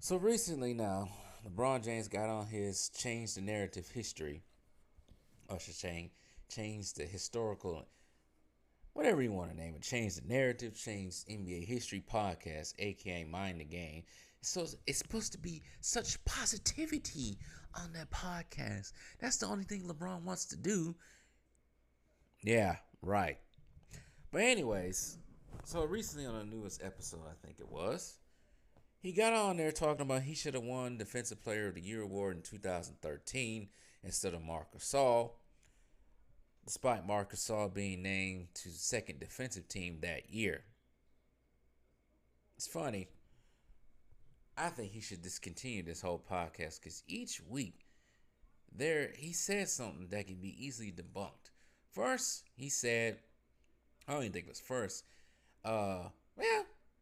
So recently now, LeBron James got on his change the narrative history, or should change the historical, whatever you want to name it, change the narrative, change NBA history podcast, aka Mind the Game. So it's supposed to be such positivity on that podcast. That's the only thing LeBron wants to do. Yeah, right. But anyways, so recently on the newest episode, I think it was, he got on there talking about he should have won Defensive Player of the Year award in 2013 instead of Marc Gasol, despite Marc Gasol being named to the second defensive team that year. It's funny. I think he should discontinue this whole podcast because each week he said something that can be easily debunked. First, he said, I don't even think it was first. Yeah,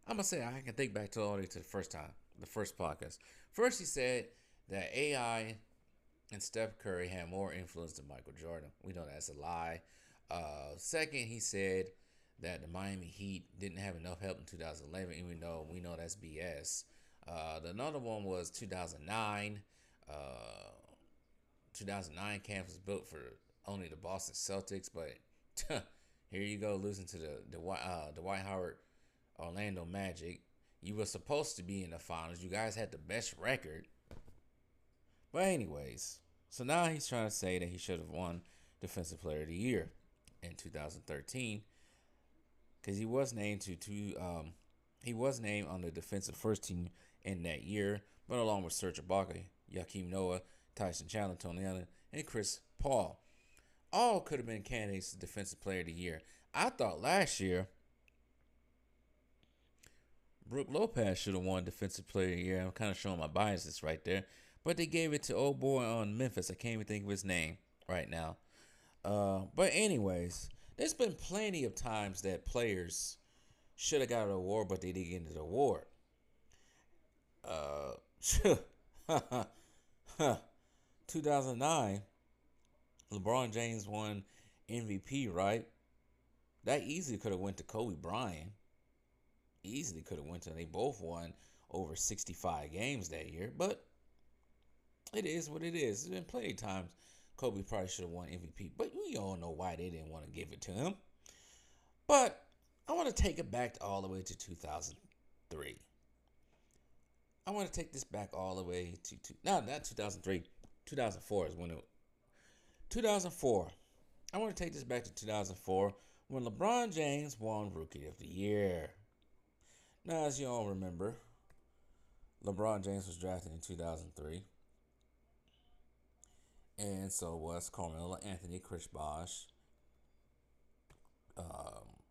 I'm gonna say I can think back to all the first time, the first podcast. First, he said that AI and Steph Curry had more influence than Michael Jordan. We know that's a lie. Second, he said that the Miami Heat didn't have enough help in 2011, even though we know that's BS. Another one was 2009. 2009 camp was built for only the Boston Celtics, but here you go losing to the Dwight Howard Orlando Magic. You were supposed to be in the finals. You guys had the best record. But anyways, so now he's trying to say that he should have won Defensive Player of the Year in 2013 because he was named he was named on the defensive first team in that year, but along with Serge Ibaka, Joakim Noah, Tyson Chandler, Tony Allen, and Chris Paul, all could have been candidates for Defensive Player of the Year. I thought last year Brook Lopez should have won Defensive Player of the Year. I'm kind of showing my biases right there. But they gave it to old boy on Memphis. I can't even think of his name right now. But anyways, there's been plenty of times that players should have got an award, but they didn't get the award. 2009, LeBron James won MVP, right? That easily could have went to Kobe Bryant. Easily could have went to. They both won over 65 games that year, but it is what it is. There's been plenty of times Kobe probably should have won MVP, but we all know why they didn't want to give it to him. But I want to take it back all the way to 2003. I want to take this back all the way to not 2003, 2004 is when it. 2004. I want to take this back to 2004 when LeBron James won Rookie of the Year. Now, as you all remember, LeBron James was drafted in 2003. And so was Carmelo Anthony, Chris Bosh,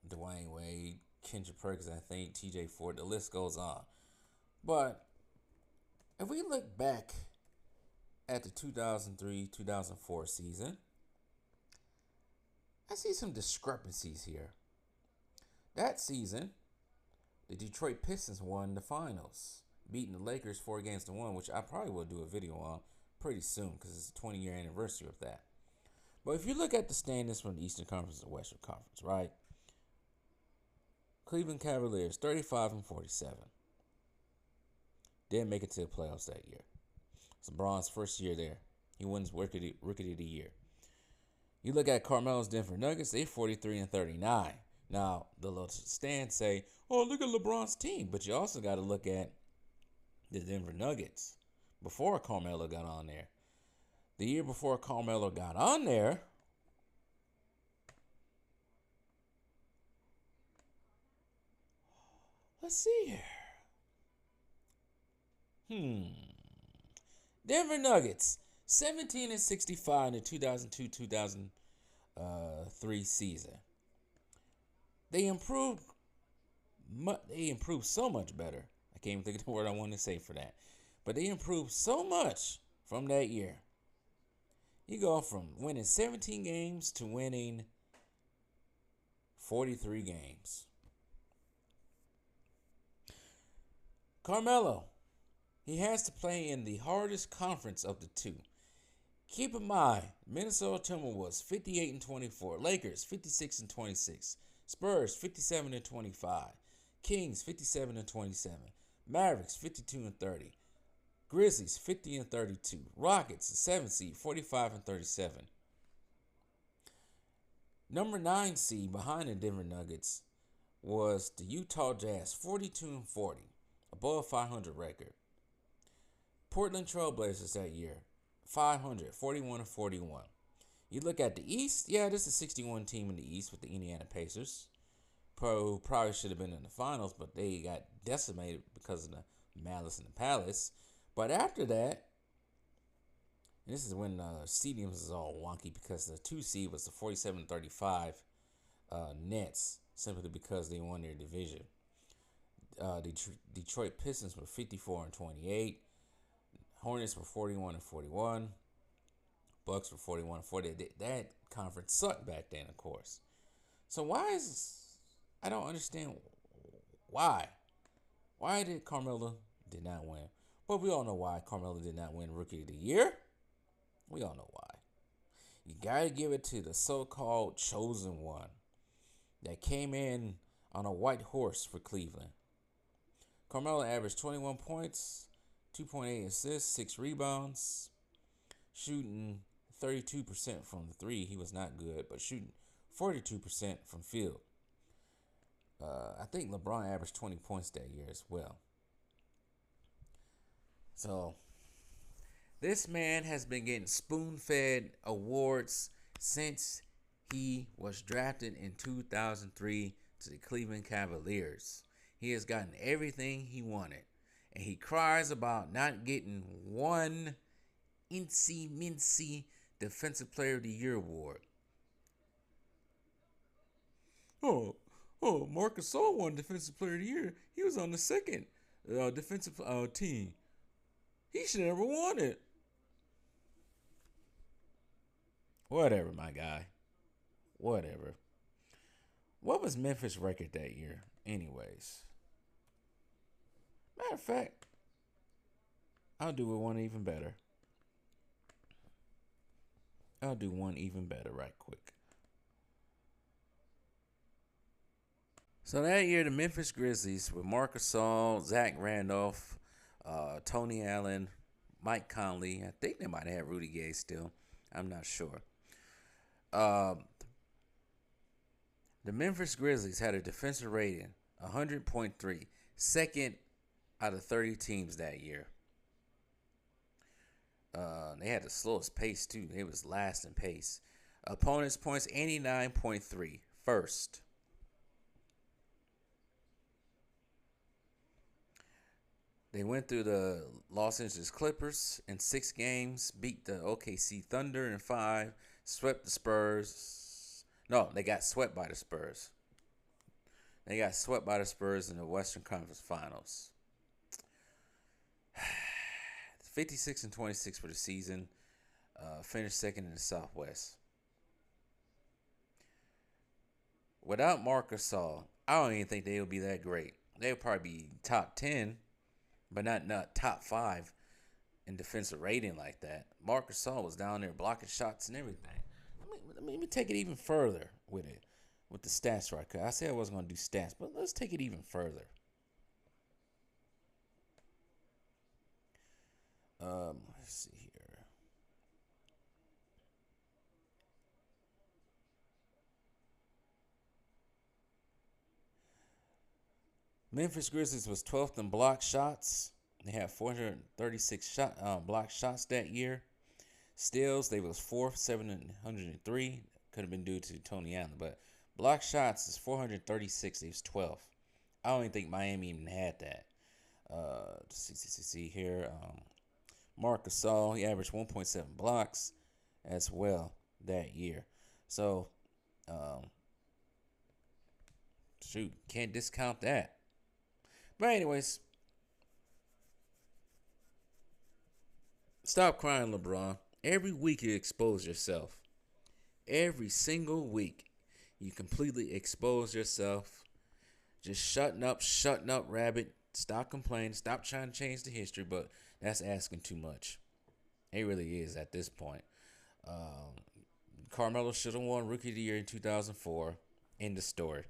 Dwayne Wade, Kendrick Perkins, I think, TJ Ford. The list goes on. But if we look back at the 2003-2004 season, I see some discrepancies here. That season, the Detroit Pistons won the finals, beating the Lakers 4-1, which I probably will do a video on pretty soon because it's the 20-year anniversary of that. But if you look at the standings from the Eastern Conference and Western Conference, right? Cleveland Cavaliers 35-47. Didn't make it to the playoffs that year. It's LeBron's first year there. He wins Rookie of the Year. You look at Carmelo's Denver Nuggets, they 43-39. Now, the little stands say, oh, look at LeBron's team. But you also got to look at the Denver Nuggets before Carmelo got on there. The year before Carmelo got on there, let's see here. Denver Nuggets, 17-65 in the 2002-2003 season. They improved so much better. I can't even think of the word I want to say for that. But they improved so much from that year. You go from winning 17 games to winning 43 games. Carmelo, he has to play in the hardest conference of the two. Keep in mind, Minnesota Timberwolves 58-24, Lakers 56-26, Spurs 57-25, Kings 57-27, Mavericks 52-30, Grizzlies 50 and 32. Rockets, the 7th seed, 45 and 37. Number 9 seed behind the Denver Nuggets was the Utah Jazz, 42 and 40, above 500 record. Portland Trailblazers that year, 500, 41 and 41. You look at the East, yeah, this is a 61 team in the East with the Indiana Pacers. Probably should have been in the finals, but they got decimated because of the Malice in the Palace. But after that, and this is when stadiums is all wonky because the 2 seed was the 47-35 Nets, simply because they won their division. Detroit Pistons were 54 and 28. Hornets were 41 and 41. Bucks were 41 and 40. That conference sucked back then, of course. So I don't understand why. Why did Carmelo did not win? But we all know why Carmelo did not win Rookie of the Year. We all know why. You gotta give it to the so-called chosen one that came in on a white horse for Cleveland. Carmelo averaged 21 points, 2.8 assists, 6 rebounds, shooting 32% from the 3. He was not good, but shooting 42% from field. I think LeBron averaged 20 points that year as well. So, this man has been getting spoon-fed awards since he was drafted in 2003 to the Cleveland Cavaliers. He has gotten everything he wanted. And he cries about not getting one incy-mincy Defensive Player of the Year award. Marc Gasol won Defensive Player of the Year. He was on the second defensive team. He should have never won it. Whatever, my guy. Whatever. What was Memphis' record that year, anyways? Matter of fact, I'll do one even better. I'll do one even better right quick. So that year, the Memphis Grizzlies with Marc Gasol, Zach Randolph, Tony Allen, Mike Conley. I think they might have Rudy Gay still. I'm not sure. The Memphis Grizzlies had a defensive rating 100.3, second out of 30 teams that year. They had the slowest pace too. They was last in pace. Opponents' points 89.3, first. They went through the Los Angeles Clippers in 6 games, beat the OKC Thunder in 5, swept the Spurs. No, they got swept by the Spurs. They got swept by the Spurs in the Western Conference Finals. 56 and 26 for the season. Finished second in the Southwest. Without Marc Gasol, I don't even think they would be that great. They would probably be top 10. But not top 5 in defensive rating like that. Marc Gasol was down there blocking shots and everything. Let me take it even further with it, with the stats right quick. I said I wasn't going to do stats, but let's take it even further. Let's see here. Memphis Grizzlies was 12th in block shots. They had 436 block shots that year. Steals, they was 4th, 703. Could have been due to Tony Allen, but block shots is 436. They was 12th. I don't even think Miami even had that. See here. Marc Gasol, he averaged 1.7 blocks as well that year. So, can't discount that. But anyways, stop crying, LeBron. Every week you expose yourself. Every single week you completely expose yourself. Just shutting up, rabbit. Stop complaining. Stop trying to change the history, but that's asking too much. It really is at this point. Carmelo should have won Rookie of the Year in 2004. End of story.